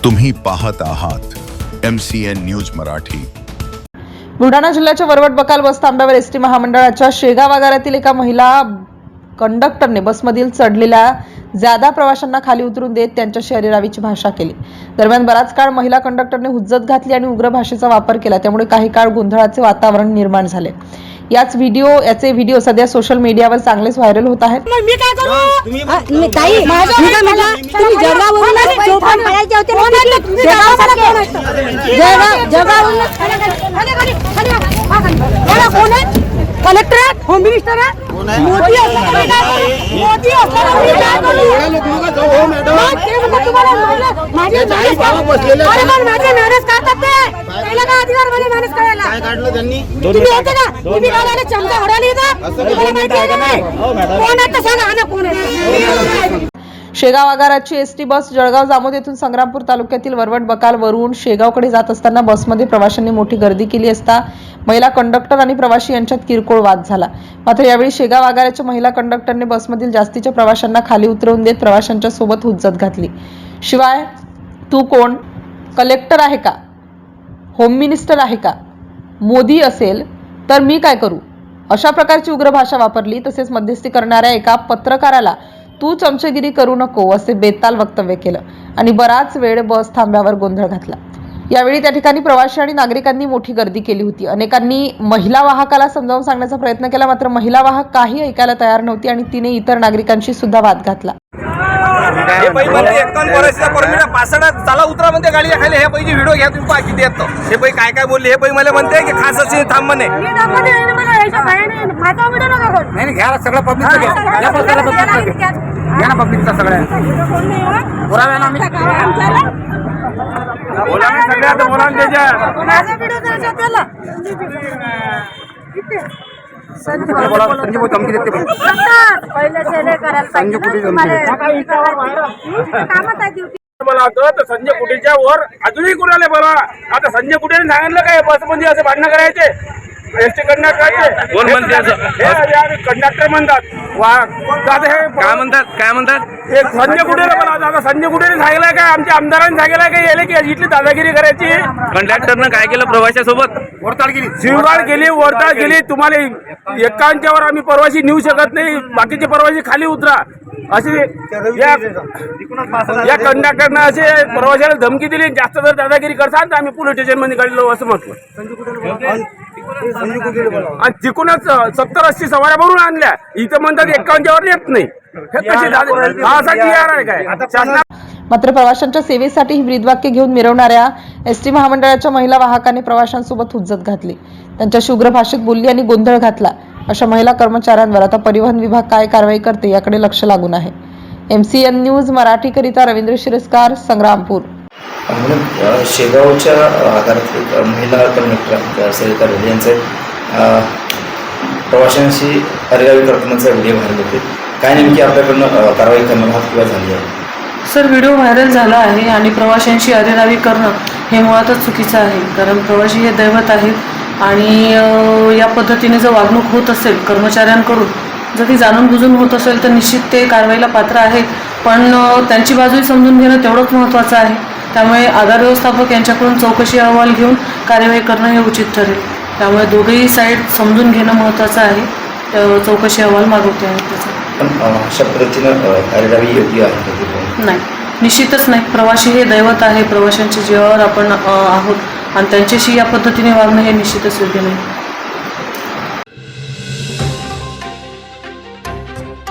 तुम्ही पाहत आहात MCN न्यूज मराठी। बुलढाणा जिल्ह्याच्या वरवट बकाल बस थांब्यावर एसटी महामंडळाच्या शेगाव आगारातील एका महिला कंडक्टरने बसमधील चढलेल्या ज्यादा प्रवाशांना खाली उतरून देत त्यांच्याशी अरेरावीची भाषा केली। दरम्यान बराच काळ महिला कंडक्टरने हुज्जत घातली आणि उग्र भाषेचा वापर केला, त्यामुळे काही काळ गोंधळाचे वातावरण निर्माण झाले। याचे व्हिडिओ सध्या सोशल मीडियावर चांगलेच व्हायरल होत आहेत। मी काय करू? ताई मला तुम्ही जळगाववरून आले, चोपण करायचे होते जळगाववरून कोण आहे? कलेक्टर, होम मिनिस्टर मोदी माझे मॅनेज करतात ते पहिला काय अधिकार मध्ये मॅनेज करायला काय काढलं त्यांनी? तुम्ही होते ना, तुम्ही गावाला चमचा हडवली ना, तुम्हाला माहिती आहे का? कोण आहे तर सांगा ना, कोण आहे? शेगाव आगाराची एसटी बस जळगाव जामोद येथून संग्रामपूर तालुक्यातील वरवट बकाल वरून शेगावकडे जात असताना बसमध्ये प्रवाशांनी मोठी गर्दी केली असता महिला कंडक्टर आणि प्रवाशी यांच्यात किरकोळ वाद झाला। मात्र यावेळी शेगाव आगाराच्या महिला कंडक्टरने बसमधील जास्तीच्या प्रवाशांना खाली उतरवून देत प्रवाशांच्या सोबत हुज्जत घातली। शिवाय तू कोण? कलेक्टर आहे का? होम मिनिस्टर आहे का? मोदी असेल तर मी काय करू? अशा प्रकारची उग्र भाषा वापरली। तसेच मध्यस्थी करणाऱ्या एका पत्रकाराला तू चमचेगिरी करू नको असे बेताल वक्तव्य केलं आणि बराच वेळ बस थांब्यावर गोंधळ घातला। यावेळी त्या ठिकाणी प्रवासी आणि नागरिकांनी मोठी गर्दी केली होती। अनेकांनी महिला वाहकाला समजावून सांगण्याचा प्रयत्न केला, मात्र महिला वाहक काही ऐकायला तयार नव्हती आणि तिने इतर नागरिकांशी सुद्धा वाद घातला। हे बाई म्हणते 51 वर्षाचा परमिट पासडा चला उतरा म्हणते गाडी खाली। हे बाईची व्हिडिओ घ्या तुम्ही, पहा किती येतो। हे बाई काय काय बोलली? हे बाई मला म्हणते की खास असे थांब म्हणे। नाही घ्या सगळं पब्लिकचं घ्या, या बसला पब्लिकचं घ्या ना, पब्लिकचा सगळ्या पुराव्या ना आम्ही बोला ना सगळ्या तर बोला ना त्याच्या माझा व्हिडिओ करायचा त्याला संजय भाऊ धमकी देते पहिले सेले करायला संजय कुठे कामात आहे ड्युटी बोला होतं तर संजय कुटेच्या वर अजूनही कोणाला बोला। आता संजय कुटेने सांगितलं काय बस म्हणजे असे भांडणं करायचे? एसटी कंडक्टरचे कोण म्हणते असं? कंडक्टर म्हणतात काय म्हणतात हे संजय कुटेला बोला। आता संजय कुटेने सांगितलं काय? आमच्या आमदारांनी सांगितलं काय याले की इथली दादागिरी करायची? कंडक्टरनं काय केलं? प्रवाशासोबत वरताळ केली, शिवगाळ केली, वरताळ केली। तुम्हाला 51 वर आम्ही प्रवासी नेऊ शकत नाही, बाकीचे प्रवासी खाली उतरा अशी या कंडक्टरनं असे प्रवाशाला धमकी दिली। जास्त जर दादागिरी करसान तर आम्ही पोलीस स्टेशन मध्ये काढलो असं म्हटलं। आणि तिकूनच 70-80 सवाऱ्या भरून आणल्या, इथं म्हणतात 51 वर येत नाही। हे कसे असा TR आहे काय? मात्र प्रवाशांच्या सेवेसाठी ही ब्रीदवाक्य घेऊन मिरवणाऱ्या एसटी महामंडळाच्या महिला वाहकाने प्रवाशांसोबत हुज्जत घातली, त्यांच्याशी उग्र भाषेत बोलली आणि गोंधळ घातला। अशा महिला कर्मचाऱ्यांवर आता परिवहन विभाग काय कारवाई करते याकडे लक्ष लागून आहे। MCN न्यूज मराठी करिता रवींद्र शिरस्कार, संग्रामपूर। शेगावच्या आगारात महिला कंडक्टर सरिता रेड्डी यांचे प्रवाशांशी अरेरावी करतानाचा व्हिडिओ व्हायरल होते। काय नेमकी आपल्याकडनं कारवाई करणं हात किंवा झाली आहे? सर, व्हिडिओ व्हायरल झाला आहे आणि प्रवाशांशी अरेरावी करणं हे मुळातच चुकीचं आहे, कारण प्रवासी हे दैवत आहेत आणि या पद्धतीने जर वागणूक होत असेल कर्मचाऱ्यांकडून, जर ती जाणून बुजून होत असेल तर निश्चित ते कारवाईला पात्र आहेत, पण त्यांची बाजूही समजून घेणं तेवढंच महत्त्वाचं आहे। त्यामुळे आगार व्यवस्थापक यांच्याकडून चौकशी अहवाल घेऊन कार्यवाही करणं हे उचित ठरेल। त्यामुळे दोघेही साईड समजून घेणं महत्त्वाचं आहे। चौकशी अहवाल मागवते आहे त्याचा। पण अशा पद्धतीनं अरेरावी योग्य आहे? नाही, निश्चितच नाही। प्रवासी हे दैवत आहे, प्रवाशांच्या जीवावर आपण आहोत आणि त्यांच्याशी या पद्धतीने वागणं हे निश्चितच योग्य नाही।